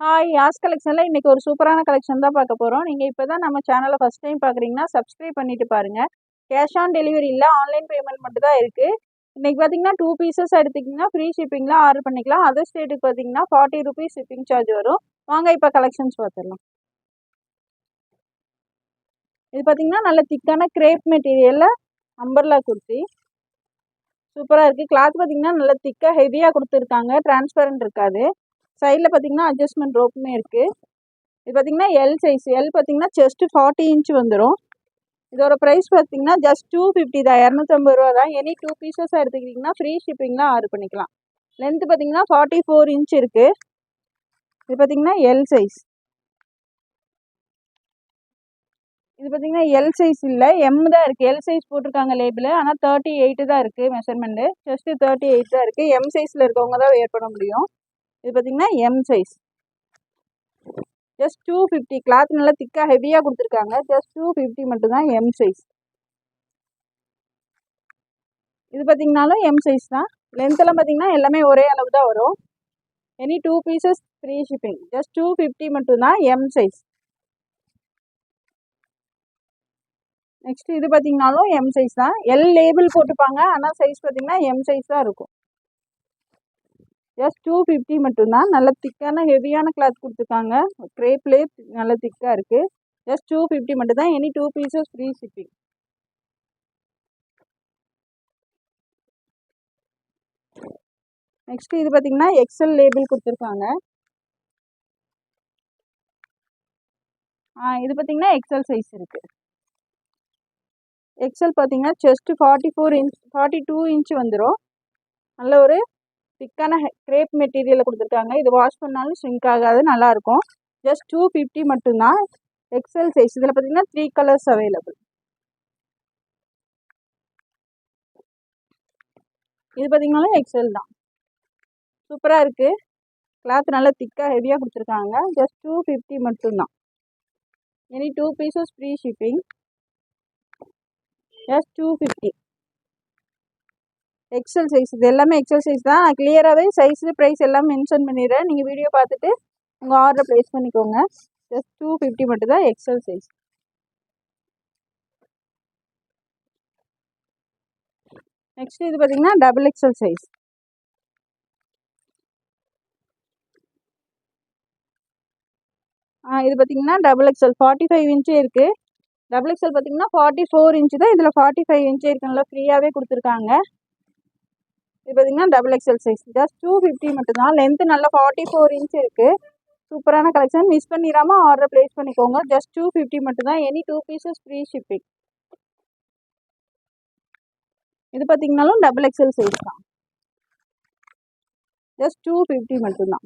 Hi யாஸ் கலெக்ஷனில் இன்றைக்கி ஒரு சூப்பரான கலெக்ஷன் தான் பார்க்க போகிறோம். நீங்கள் இப்போ தான் நம்ம சேனலை ஃபஸ்ட் டைம் பார்க்குறீங்கன்னா சப்ஸ்கிரைப் பண்ணிவிட்டு பாருங்கள். கேஷ் ஆன் டெலிவரி இல்லை, ஆன்லைன் பேமெண்ட் மட்டும் தான் இருக்குது. இன்றைக்கி பார்த்தீங்கன்னா 2 பீசஸ் எடுத்திங்கன்னா ஃப்ரீ ஷிப்பிங்கில் ஆர்டர் பண்ணிக்கலாம். அதர் ஸ்டேட்டுக்கு பார்த்தீங்கன்னா 40 rupees ஷிப்பிங் சார்ஜ் வரும். வாங்க இப்போ கலெக்ஷன்ஸ் பார்த்துடலாம். இது பார்த்தீங்கன்னா நல்ல திக்கான கிரேப் மெட்டீரியலில் அம்பர்லா குர்த்தி சூப்பராக இருக்குது. கிளாத் பார்த்தீங்கன்னா நல்ல திக்காக ஹெவியாக கொடுத்துருக்காங்க, டிரான்ஸ்பரண்ட் இருக்காது. சைடில் பார்த்தீங்கன்னா அட்ஜஸ்ட்மெண்ட் ரோப்புமே இருக்குது. இது பார்த்தீங்கன்னா எல் சைஸ். எல் பார்த்தீங்கன்னா செஸ்ட்டு 40 inch வந்துடும். இதோட ப்ரைஸ் பார்த்தீங்கன்னா ஜஸ்ட் 250 தான், 250 ரூபா தான். எனி 2 பீசஸாக எடுத்துக்கிட்டிங்கன்னா ஃப்ரீ ஷிப்பிங்கில் ஆர்டர் பண்ணிக்கலாம். லென்த்து பார்த்தீங்கன்னா 44 inch இருக்குது. இது பார்த்தீங்கன்னா எல் சைஸ். இது பார்த்தீங்கன்னா எல் சைஸ் இல்லை, எம் தான் இருக்குது. எல் சைஸ் போட்டிருக்காங்க லேபிள், ஆனால் 38 தான் இருக்குது மெஷர்மெண்ட்டு. ஜஸ்ட்டு 38 தான் இருக்குது. எம் சைஸில் இருக்கவங்க தான் வேர் பண்ண முடியும். இது பார்த்தீங்கன்னா எம் சைஸ். ஜஸ்ட் 250. கிளாத் நல்லா திக்காக ஹெவியாக கொடுத்துருக்காங்க. ஜஸ்ட் 250 மட்டும்தான், எம் சைஸ். இது பார்த்தீங்கன்னாலும் எம் சைஸ் தான். லென்த்தெல்லாம் பார்த்தீங்கன்னா எல்லாமே ஒரே அளவு தான் வரும். Any 2 pieces free shipping. Just 250 மட்டும்தான், எம் சைஸ். நெக்ஸ்ட் இது பார்த்தீங்கன்னாலும் எம் சைஸ் தான். எல் லேபிள் போட்டுப்பாங்க, ஆனால் சைஸ் பார்த்தீங்கன்னா எம் சைஸ் தான் இருக்கும். ஜஸ்ட் 250 மட்டும்தான். நல்ல திக்கான ஹெவியான கிளாத் கொடுத்துருக்காங்க. கிரேப்லேயே நல்ல திக்காக இருக்குது. ஜஸ்ட் 250 மட்டும்தான். Any 2 pieces free shipping. Next இது பார்த்தீங்கன்னா எக்ஸல் லேபிள் கொடுத்துருக்காங்க. இது பார்த்தீங்கன்னா எக்ஸல் சைஸ் இருக்குது. எக்ஸல் பார்த்தீங்கன்னா செஸ்ட்டு 44 inch 42 inch வந்துடும். நல்ல ஒரு திக்கான கிரேப் மெட்டீரியலில் கொடுத்துருக்காங்க. இது வாஷ் பண்ணாலும் ஷ்ரிங்க் ஆகாது, நல்லாயிருக்கும். ஜஸ்ட் 250 மட்டும்தான், எக்ஸல் சைஸ். இதில் பார்த்தீங்கன்னா 3 கலர்ஸ் அவைலபிள். இது பார்த்தீங்கன்னாலும் எக்ஸல் தான். சூப்பராக இருக்குது. கிளாத் நல்லா திக்காக ஹெவியாக கொடுத்துருக்காங்க. ஜஸ்ட் 250 மட்டும்தான். Any 2 pieces free shipping. Just 250. XL size. இது எல்லாமே எக்ஸல் சைஸ் தான். நான் கிளியராகவே சைஸு ப்ரைஸ் எல்லாம் மென்ஷன் பண்ணிடுறேன். நீங்கள் வீடியோ பார்த்துட்டு உங்கள் ஆர்டரை ப்ளேஸ் பண்ணிக்கோங்க. ஜஸ்ட் 250 மட்டும்தான், எக்ஸல் சைஸ். நெக்ஸ்ட் இது பார்த்தீங்கன்னா டபுள் எக்ஸல் சைஸ். இது பார்த்தீங்கன்னா டபுள் எக்ஸல் 45 inch இருக்குது. டபுள் எக்ஸல் பார்த்தீங்கன்னா 44 inch தான். இதில் 45 inch இருக்குங்களா, ஃப்ரீயாகவே கொடுத்துருக்காங்க. இது பார்த்தீங்கன்னா டபுள் எக்ஸல் சைஸ். ஜஸ்ட் 250 மட்டும்தான். லென்த்து நல்லா 44 inch இருக்குது. சூப்பரான கலெக்ஷன். மிஸ் பண்ணிடாமல் ஆர்டர் ப்ளேஸ் பண்ணிக்கோங்க. ஜஸ்ட் 250 மட்டும்தான். Any 2 pieces free shipping. இது பார்த்தீங்கன்னாலும் டபுள் எக்ஸல் சைஸ் தான். ஜஸ்ட் 250 மட்டும்தான்.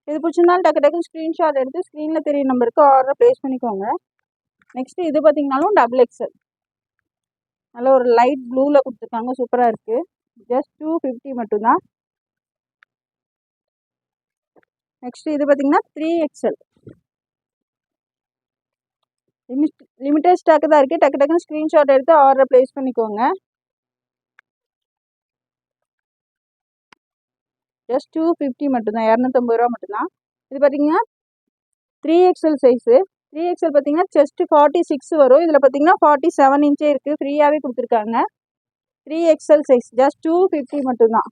இது பிடிச்சிருந்தாலும் டக்கு டக்குன்னு ஸ்க்ரீன்ஷாட் எடுத்து ஸ்க்ரீனில் தெரிய நம்பருக்கு ஆர்டர் ப்ளேஸ் பண்ணிக்கோங்க. நெக்ஸ்ட்டு இது பார்த்தீங்கன்னாலும் டபுள் எக்ஸல். நல்ல ஒரு லைட் ப்ளூவில் கொடுத்துருக்காங்க. சூப்பராக இருக்குது. ஜஸ்ட் 250 மட்டும்தான். நெக்ஸ்ட் இது பார்த்தீங்கன்னா 3XL. லிமிட்டட் ஸ்டாக்கு தான் இருக்குது. டக்கு டக்குன்னு ஸ்க்ரீன்ஷாட் எடுத்து ஆர்டர் ப்ளேஸ் பண்ணிக்கோங்க. ஜஸ்ட் 250 மட்டும்தான், 250 ரூபா மட்டும்தான். இது பார்த்தீங்கன்னா 3XL சைஸு. 3XL பார்த்தீங்கன்னா செஸ்ட்டு 46 வரும். இதில் பார்த்தீங்கன்னா 47 inch இருக்குது. ஃப்ரீயாகவே கொடுத்துருக்காங்க. 3XL size. ஜஸ்ட் 250 மட்டும்தான்.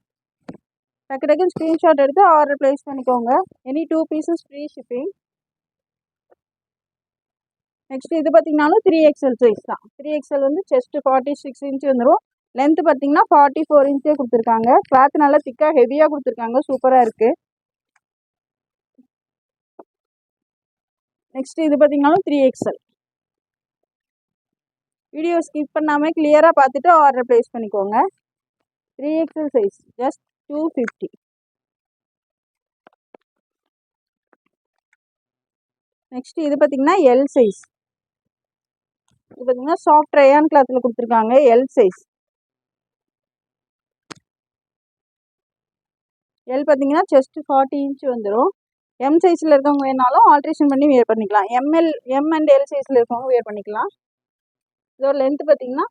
டக்கு டக்குன்னு ஸ்க்ரீன்ஷாட் எடுத்து ஆர்டர் ப்ளேஸ் பண்ணிக்கோங்க. Any 2 pieces free shipping. Next இது பார்த்தீங்கன்னாலும் 3XL சைஸ் தான். 3XL வந்து செஸ்ட்டு 46 inch வந்துடும். லென்த்து பார்த்தீங்கன்னா 44 inch கொடுத்துருக்காங்க. கிளாத் நல்லா திக்காக ஹெவியாக கொடுத்துருக்காங்க. சூப்பராக இருக்குது. நெக்ஸ்ட் இது பார்த்தீங்கன்னாலும் 3XL. வீடியோ ஸ்கிப் பண்ணாமல் கிளியராக பார்த்துட்டு ஆர்டர் ப்ளேஸ் பண்ணிக்கோங்க. 3XL size. ஜஸ்ட் 250. நெக்ஸ்ட் இது பார்த்தீங்கன்னா எல் சைஸ். இது பார்த்தீங்கன்னா சாஃப்ட் ரயான் கிளாத்தில் கொடுத்துருக்காங்க. L size. எல் பார்த்தீங்கன்னா செஸ்ட்டு 40 inch வந்துடும். எம் சைஸில் இருக்கவங்க வேணாலும் ஆல்ட்ரேஷன் பண்ணி வேர் பண்ணிக்கலாம். எம் அண்ட் எல் சைஸில் இருக்கவங்க வேர் பண்ணிக்கலாம். இதோட லென்த்து பார்த்தீங்கன்னா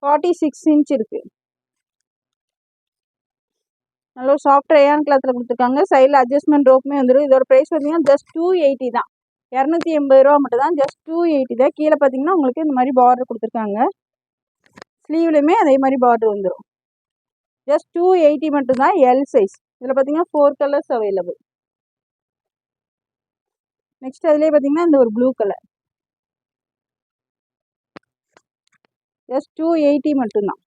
46 inch இருக்குது. நல்ல ஒரு சாஃப்ட் ரயான் கிளாத்தில் கொடுத்துருக்காங்க. சைடில் அட்ஜஸ்ட்மெண்ட் ரோப்புமே வந்துடும். இதோட ப்ரைஸ் பார்த்தீங்கன்னா ஜஸ்ட் 280 தான். 280 ரூபா மட்டும் தான். ஜஸ்ட் 280 தான். கீழே பார்த்தீங்கன்னா உங்களுக்கு இந்த மாதிரி பார்டர் கொடுத்துருக்காங்க. ஸ்லீவ்லையுமே அதே மாதிரி பார்டர் வந்துடும். ஜஸ்ட் 280 மட்டும் தான். L size. இதில் பார்த்தீங்கன்னா 4 கலர்ஸ் அவைலபிள். நெக்ஸ்ட் அதுலேயே பார்த்தீங்கன்னா இந்த ஒரு ப்ளூ கலர். ஜஸ்ட் 280 மட்டும்தான்.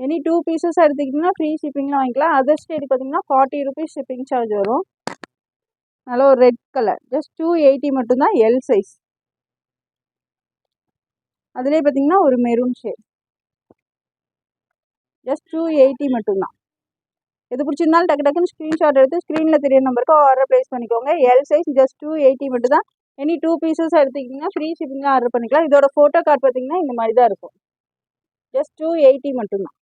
எனி 2 பீசஸ் எடுத்துக்கிட்டிங்கன்னா ஃப்ரீ ஷிப்பிங்கில் வாங்கிக்கலாம். அதர் ஸ்டேட் பார்த்தீங்கன்னா 40 ருபீஸ் ஷிப்பிங் சார்ஜ் வரும். நல்ல ஒரு ரெட் கலர். ஜஸ்ட் 280 மட்டும்தான். L size. அதுலேயே பார்த்தீங்கன்னா ஒரு மெரூன் ஷேட். ஜஸ்ட் 280 மட்டும்தான். எது பிடிச்சிருந்தாலும் டக்கு டக்குன்னு ஸ்க்ரீன்ஷாட் எடுத்து ஸ்க்ரீனில் தெரிய நம்பருக்கு ஆர்டர் ப்ளேஸ் பண்ணிக்கோங்க. எல் சைஸ் ஜஸ்ட் 280 மட்டும் தான். எனி 2 பீசஸ் எடுத்துக்கிட்டிங்கன்னா ஃப்ரீ ஷிப்பிங்கில் ஆர்டர் பண்ணிக்கலாம். இதோட ஃபோட்டோ கார்டு பார்த்தீங்கன்னா இந்த மாதிரி தான் இருக்கும். ஜஸ்ட் 280 மட்டும்தான்.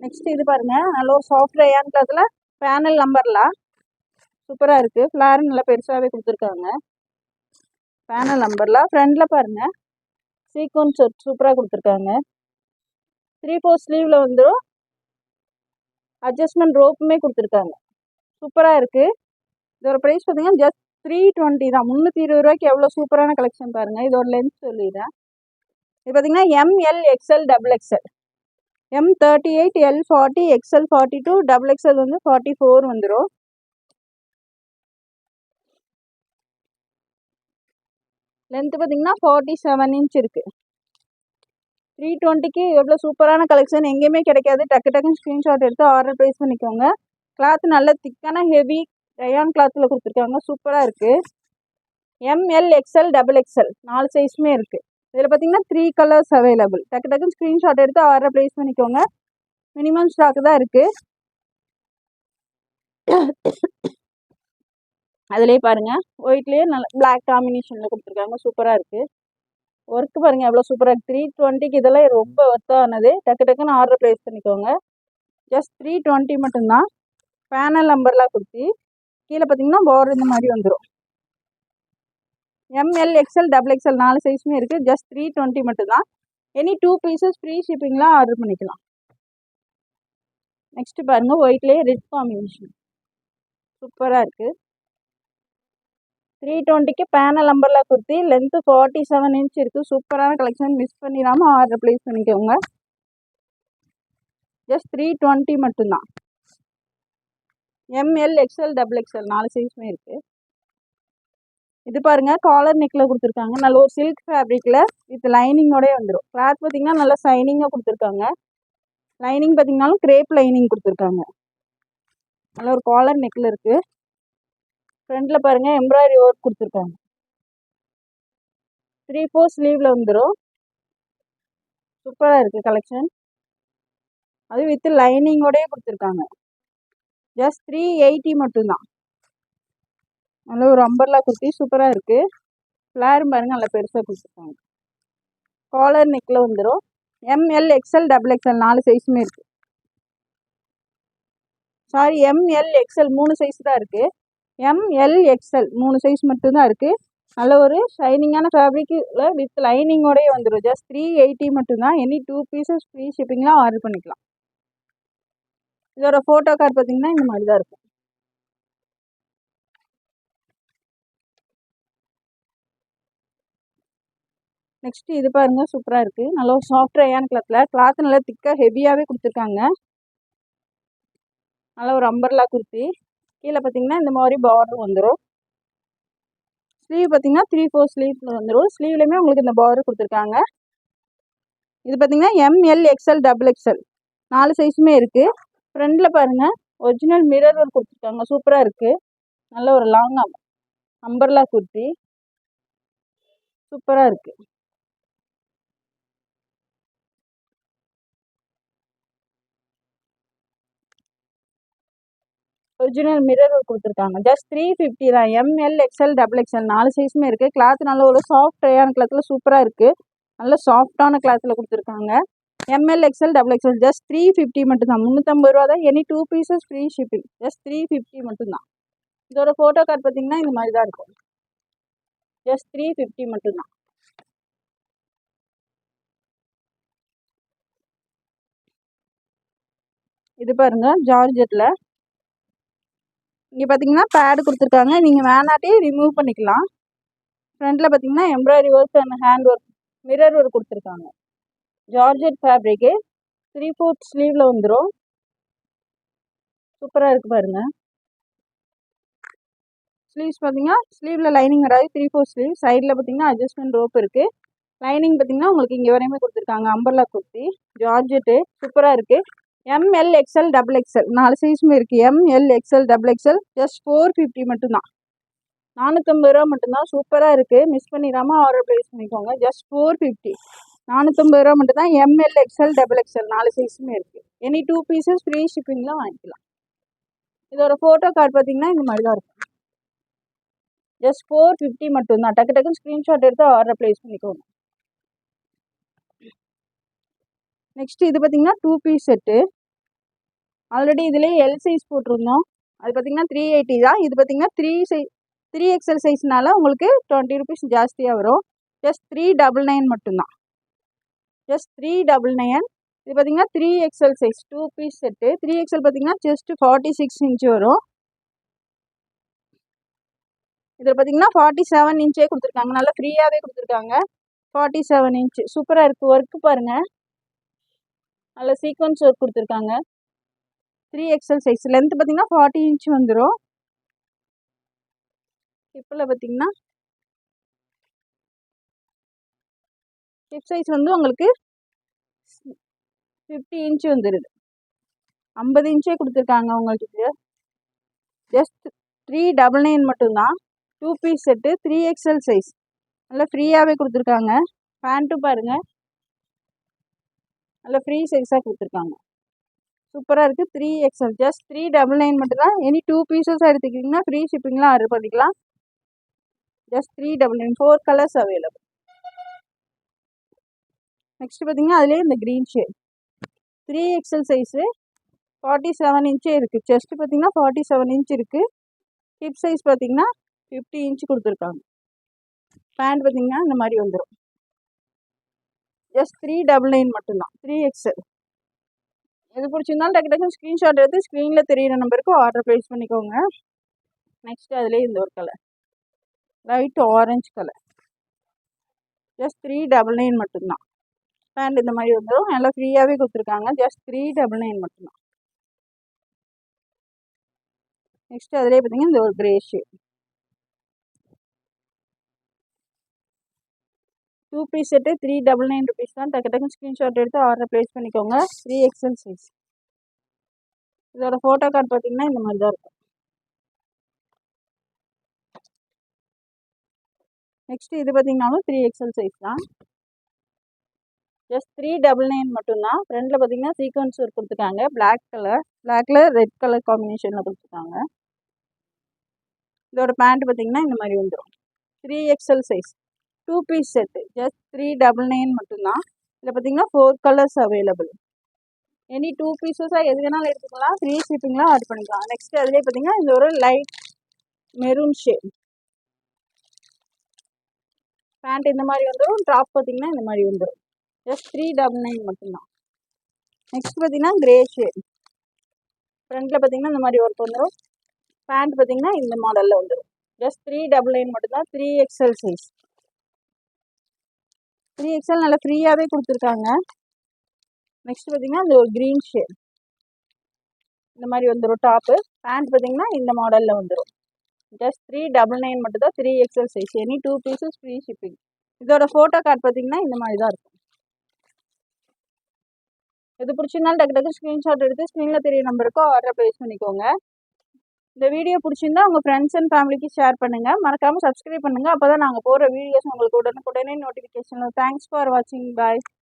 நெக்ஸ்ட் இது பாருங்க, நல்ல ஒரு சாஃப்ட் ரயான் கிளாத்தில் பேனல் நம்பர்லாம் சூப்பராக இருக்குது. ஃப்ளார் நல்லா பெருசாகவே கொடுத்துருக்காங்க. பேனல் நம்பர்லாம் ஃப்ரண்டில் பாருங்கள் சீக்வன்ஸ் சூப்பராக கொடுத்துருக்காங்க. 3/4 ஸ்லீவில் வந்துடும். அட்ஜஸ்ட்மெண்ட் ரோப்புமே கொடுத்துருக்காங்க. சூப்பராக இருக்குது. இதோட ப்ரைஸ் பார்த்தீங்கன்னா ஜஸ்ட் 320 தான். 320 ரூபாய்க்கு எவ்வளோ சூப்பரான கலெக்ஷன் பாருங்கள். இதோட லென்த் சொல்லிடுறேன். இது பார்த்தீங்கன்னா M L XL double XL. M38 L40 XL 42 double XL வந்து 44 வந்துடும். லென்த்து பார்த்தீங்கன்னா 47 இன்ச் இருக்குது. 320க்கு எவ்வளோ சூப்பரான கலெக்ஷன் எங்கேயுமே கிடைக்காது. டக்கு டக்குன்னு ஸ்க்ரீன்ஷாட் எடுத்து ஆர்டர் ப்ளேஸ் பண்ணிக்கோங்க. கிளாத் நல்ல திக்கான ஹெவி ரயான் கிளாத்தில் கொடுத்துருக்காங்க. சூப்பராக இருக்குது. ML XL டபுள் எக்ஸ்எல் 4 சைஸுமே இருக்குது. இதில் பார்த்தீங்கன்னா 3 கலர்ஸ் அவைலபிள். டக்கு டக்குன்னு ஸ்க்ரீன்ஷாட் எடுத்து ஆர்டர் ப்ளேஸ் பண்ணிக்கோங்க. மினிமம் ஸ்டாக் தான் இருக்குது. அதுலேயே பாருங்கள் ஒயிட்லேயே நல்ல பிளாக் காம்பினேஷனில் கொடுத்துருக்காங்க. சூப்பராக இருக்குது. ஒர்க்கு பாருங்கள் எவ்வளோ சூப்பராக இருக்குது. 320க்கு இதெல்லாம் ரொம்ப ஒர்த்தானது. டக்கு டக்குன்னு ஆர்டர் ப்ளேஸ் பண்ணிக்கோங்க. ஜஸ்ட் 320 மட்டும்தான். பேனல் நம்பர்லாம் கொடுத்து கீழே பார்த்தீங்கன்னா பார்டர் இந்த மாதிரி வந்துடும். ML XL டபுள் எக்ஸ்எல் 4 சைஸுமே இருக்குது. ஜஸ்ட் 320 மட்டும்தான். எனி 2 பீசஸ் ஃப்ரீ ஷிப்பிங்லாம் ஆர்டர் பண்ணிக்கலாம். நெக்ஸ்ட்டு பாருங்கள் ஒயிட்லேயே ரெட் காம்பினேஷன் சூப்பராக இருக்குது. 320க்கு பேனல் நம்பர்லாம் கொடுத்து லென்த்து 47 இன்ச் இருக்குது. சூப்பரான கலெக்ஷன். மிஸ் பண்ணிடாமல் ஆர்டர் ப்ளேஸ் பண்ணிக்கோங்க. ஜஸ்ட் 320 மட்டும்தான். ML XL டபுள் எக்ஸ்எல் 4 சைஸுமே இருக்குது. இது பாருங்கள் காலர் நெக்கில் கொடுத்துருக்காங்க. நல்ல ஒரு சில்க் ஃபேப்ரிக்கில் வித் லைனிங்கோடய வந்துடும். கிளாத் பார்த்திங்கன்னா நல்லா ஷைனிங்காக கொடுத்துருக்காங்க. லைனிங் பார்த்திங்கனாலும் கிரேப் லைனிங் கொடுத்துருக்காங்க. நல்ல ஒரு காலர் நெக்கில் இருக்குது. ஃப்ரண்டில் பாருங்கள் எம்ப்ராய்டரி ஒர்க் கொடுத்துருக்காங்க. 3/4 ஸ்லீவில் வந்துடும். சூப்பராக இருக்குது கலெக்ஷன். அது வித் லைனிங்கோடய கொடுத்துருக்காங்க. ஜஸ்ட் 380 மட்டும்தான். நல்ல ஒரு அம்பர்லா குர்த்தி சூப்பராக இருக்குது. ஃப்ளாரும் பாருங்கள் நல்லா பெருசாக கொடுத்துருக்காங்க. காலர் நெக்கில் வந்துடும். ML XL டபுள் எக்ஸ்எல் 4 சைஸுமே இருக்குது. சாரி ML XL 3 சைஸ் தான் இருக்குது. ML XL 3 சைஸ் மட்டும்தான் இருக்குது. நல்ல ஒரு ஷைனிங்கான ஃபேப்ரிக்கில் வித் லைனிங்கோடய வந்துடும். ஜஸ்ட் 380 மட்டும்தான். எனி 2 பீசஸ் ஃப்ரீ ஷிப்பிங்லாம் ஆர்டர் பண்ணிக்கலாம். இதோட ஃபோட்டோ கார்டு பார்த்திங்கன்னா இந்த மாதிரி தான் இருக்கும். நெக்ஸ்ட்டு இது பாருங்கள் சூப்பராக இருக்குது. நல்லா சாஃப்ட் ரயான் கிளாத்தில் கிளாத் நல்லா திக்காக ஹெவியாகவே கொடுத்துருக்காங்க. நல்லா ஒரு அம்பர்லா குர்த்தி. கீழே பார்த்தீங்கன்னா இந்த மாதிரி பார்டர் வந்துடும். ஸ்லீவ் பார்த்தீங்கன்னா 3/4 ஸ்லீவ்ல வந்துடும். ஸ்லீவ்லேயுமே உங்களுக்கு இந்த பார்டர் கொடுத்துருக்காங்க. இது பார்த்தீங்கன்னா ML XL டபுள் எக்ஸ்எல் 4 சைஸுமே இருக்குது. ஃப்ரண்டில் பாருங்கள் ஒரிஜினல் மிரர் ஒர்க் கொடுத்துருக்காங்க. சூப்பராக இருக்குது. நல்ல ஒரு லாங் அம்பர்லா குர்த்தி சூப்பராக இருக்குது. ஒரிஜினல் மிரர் கொடுத்துருக்காங்க. ஜஸ்ட் 350 தான். ML XL டபுள் எக்ஸ்எல் 4 சைஸுமே இருக்குது. கிளாத் நல்ல ஒரு சாஃப்ட் ரயான் கிளாத்தில் சூப்பராக இருக்குது. நல்ல சாஃப்டான கிளாத்தில் கொடுத்துருக்காங்க. ML XL double XL just 350 மட்டும்தான். 350 ரூபா தான். Any 2 pieces free shipping. Just 350 மட்டும்தான். இதோட ஃபோட்டோ கார்டு பார்த்தீங்கன்னா இந்த மாதிரி தான் இருக்கும். ஜஸ்ட் 350 மட்டும்தான். இது பாருங்க ஜார்ஜெட்டில். இங்கே பார்த்தீங்கன்னா பேடு கொடுத்துருக்காங்க, நீங்கள் வேணாட்டே ரிமூவ் பண்ணிக்கலாம். ஃப்ரண்ட்டில் பார்த்தீங்கன்னா embroidery work and hand work, mirror work கொடுத்துருக்காங்க. ஜார்ஜெட் ஃபேப்ரிக்கு 3/4 ஸ்லீவில் வந்துடும். சூப்பராக இருக்குது பாருங்கள். ஸ்லீவ்ஸ் பார்த்தீங்கன்னா ஸ்லீவில் லைனிங் வராது, 3/4 ஸ்லீவ். சைடில் பார்த்தீங்கன்னா அட்ஜஸ்ட்மெண்ட் ரோப் இருக்குது. லைனிங் பார்த்தீங்கன்னா உங்களுக்கு இங்கே வரையுமே கொடுத்துருக்காங்க. அம்பர்லா குர்த்தி ஜார்ஜெட்டு சூப்பராக இருக்குது. எம்எல் எக்ஸ்எல் டபுள் எக்ஸ்எல் 4 சைஸுமே இருக்குது. M L XL double XL just 450 மட்டும்தான். 450 ரூபா மட்டும்தான். சூப்பராக இருக்குது, மிஸ் பண்ணிடாமல் ஆர்டர் ப்ளேஸ் பண்ணிக்கோங்க. ஜஸ்ட் 450, 450 ரூபா மட்டும்தான். எம்எல் எக்ஸ்எல் டபுள் எக்ஸ்எல் 4 சைஸுமே இருக்குது. எனி 2 பீசஸ் ஃப்ரீ ஷிப்பிங்லாம் வாங்கிக்கலாம். இதோட ஃபோட்டோ கார்டு பார்த்தீங்கன்னா இந்த மாதிரி தான் இருக்கும். ஜஸ்ட் 450 மட்டும்தான். டக்கு டக்குன்னு ஸ்க்ரீன்ஷாட் எடுத்து ஆர்டர் ப்ளேஸ் பண்ணிக்கோங்க. நெக்ஸ்ட் இது பார்த்தீங்கன்னா 2 பீஸ் செட்டு. ஆல்ரெடி இதுலேயே எல் சைஸ் போட்டிருந்தோம், அது பார்த்தீங்கன்னா 380 தான். இது பார்த்தீங்கன்னா 3 எக்ஸ்எல் சைஸ்னால உங்களுக்கு 20 ருபீஸ் ஜாஸ்தியாக வரும். ஜஸ்ட் 399 மட்டும்தான். ஜஸ்ட் 399. இது பார்த்தீங்கன்னா 3 எக்ஸ்எல் சைஸ் 2 பீஸ் செட்டு. 3 எக்ஸ்எல் பார்த்தீங்கன்னா ஜஸ்ட் 46 இன்ச்சு வரும். இதில் பார்த்தீங்கன்னா 47 இன்ச்சே கொடுத்துருக்காங்க, நல்லா ஃப்ரீயாகவே கொடுத்துருக்காங்க. 47 இன்ச்சு சூப்பராக இருக்குது. ஒர்க்கு பாருங்கள், நல்ல சீக்வன்ஸ் ஒர்க் கொடுத்துருக்காங்க. 3 எக்ஸ்எல் சைஸ். லென்த் பார்த்தீங்கன்னா 40 இன்ச் வந்துடும். ஹிப்பில் பார்த்தீங்கன்னா ஹிப் சைஸ் வந்து உங்களுக்கு 50 இன்ச்சு வந்துடுது. 50 இன்ச்சே கொடுத்துருக்காங்க உங்களுக்கு. ஜஸ்ட் 399 மட்டும்தான். 2 பீஸ் செட்டு 3 எக்ஸ்எல் சைஸ், நல்லா ஃப்ரீயாகவே கொடுத்துருக்காங்க. பேண்ட்டும் பாருங்கள், நல்லா ஃப்ரீ சைஸாக கொடுத்துருக்காங்க. சூப்பராக இருக்குது. 3 எக்ஸ்எல் ஜஸ்ட் 399 மட்டும்தான். எனி 2 பீசஸாக எடுத்துக்கிட்டிங்கன்னா ஃப்ரீ ஷிப்பிங்லாம் ஆர்டர் பண்ணிக்கலாம். ஜஸ்ட் 399. 4 colours available. நெக்ஸ்ட் பார்த்தீங்கன்னா அதுலேயே இந்த க்ரீன் ஷேட் 3 எக்ஸ்எல் சைஸு 47 இன்ச்சே இருக்குது. செஸ்ட்டு பார்த்தீங்கன்னா 47 இன்ச் இருக்குது. ஹிப் சைஸ் பார்த்தீங்கன்னா 50 இன்ச் கொடுத்துருக்காங்க. பேண்ட் பார்த்தீங்கன்னா இந்த மாதிரி வந்துடும். ஜஸ்ட் 399 மட்டும்தான். 3 எக்ஸ்எல். எது பிடிச்சிருந்தாலும் டக்கு டக்குன்னு ஸ்க்ரீன்ஷாட் எடுத்து ஸ்க்ரீனில் தெரியிற நம்பருக்கு ஆர்டர் ப்ளேஸ் பண்ணிக்கோங்க. நெக்ஸ்ட் அதுலேயே இந்த ஒரு colour light orange colour. Just 399 மட்டும்தான். பேண்ட் இந்த மாதிரி வந்துடும், நல்லா ஃப்ரீயாகவே கொடுத்துருக்காங்க. ஜஸ்ட் 399 மட்டும்தான். நெக்ஸ்ட் அதிலே பார்த்தீங்கன்னா இந்த ஒரு grey shade 2 piece set 399 rupees தான். டக்கு டக்குன்னு ஸ்க்ரீன்ஷாட் எடுத்து ஆர்டர் ப்ளேஸ் பண்ணிக்கோங்க. 3 எக்ஸ்எல் சைஸ். இதோட ஃபோட்டோ கார்டு பார்த்தீங்கன்னா இந்த மாதிரி தான் இருக்கும். நெக்ஸ்ட் இது பார்த்தீங்கன்னாலும் 3 எக்ஸ்எல் சைஸ் தான். ஜஸ்ட் 399 மட்டும்தான். ஃப்ரண்ட்டில் பார்த்தீங்கன்னா சீக்வன்ஸ் ஒர்க் கொடுத்துருக்காங்க. பிளாக் கலர், பிளாக்ல ரெட் கலர் காம்பினேஷனில் கொடுத்துருக்காங்க. இதோட பேண்ட் பார்த்தீங்கன்னா இந்த மாதிரி வந்துடும். 3 XL size 2 piece set just 399 மட்டும்தான். இதில் பார்த்தீங்கன்னா 4 கலர்ஸ் அவைலபிள். எனி 2 பீசஸாக எது வேணாலும் எடுத்துக்கலாம். ஃப்ரீ ஷிப்பிங்லாம் ஆட் பண்ணிக்கலாம். நெக்ஸ்ட் அதிலே பார்த்தீங்கன்னா இந்த ஒரு லைட் மெரூன் ஷேட். பேண்ட் இந்த மாதிரி வந்துடும். டாப் பார்த்தீங்கன்னா இந்த மாதிரி வந்துடும். ஜஸ்ட் 399 மட்டும்தான். நெக்ஸ்ட் பார்த்தீங்கன்னா கிரே ஷேட். ஃப்ரண்ட்டில் பார்த்தீங்கன்னா இந்த மாதிரி ஒர்க் வந்துடும். பேண்ட் பார்த்தீங்கன்னா இந்த மாடலில் வந்துடும். ஜஸ்ட் 399 மட்டும்தான். 3 எக்ஸ்எல் சைஸ். 3 எக்ஸ்எல் நல்லா ஃப்ரீயாகவே கொடுத்துருக்காங்க. நெக்ஸ்ட் பார்த்தீங்கன்னா இந்த ஒரு க்ரீன் ஷேட் இந்த மாதிரி வந்துடும் டாப்பு. பேண்ட் பார்த்தீங்கன்னா இந்த மாடலில் வந்துடும். ஜஸ்ட் 399 மட்டும்தான். 3 XL size. Any 2 pieces free shipping. இதோட ஃபோட்டோ கார்டு பார்த்தீங்கன்னா இந்த மாதிரி தான் இருக்கும். எது பிடிச்சிருந்தாலும் டக்கு டக்கு ஸ்க்ரீன்ஷாட் எடுத்து ஸ்க்ரீனில் தெரிய நம்பருக்கு ஆர்டர் ப்ளேஸ் பண்ணிக்கோங்க. இந்த வீடியோ பிடிச்சிருந்தா உங்கள் ஃப்ரெண்ட்ஸ் அண்ட் ஃபேமிலிக்கு ஷேர் பண்ணுங்கள். மறக்காமல் சப்ஸ்கிரைப் பண்ணுங்கள். அப்போ தான் நாங்கள் போகிற வீடியோஸ் உங்களுக்கு உடனுக்குடனே நோட்டிஃபிகேஷன். தேங்க்ஸ் ஃபார் வாட்சிங். பாய்.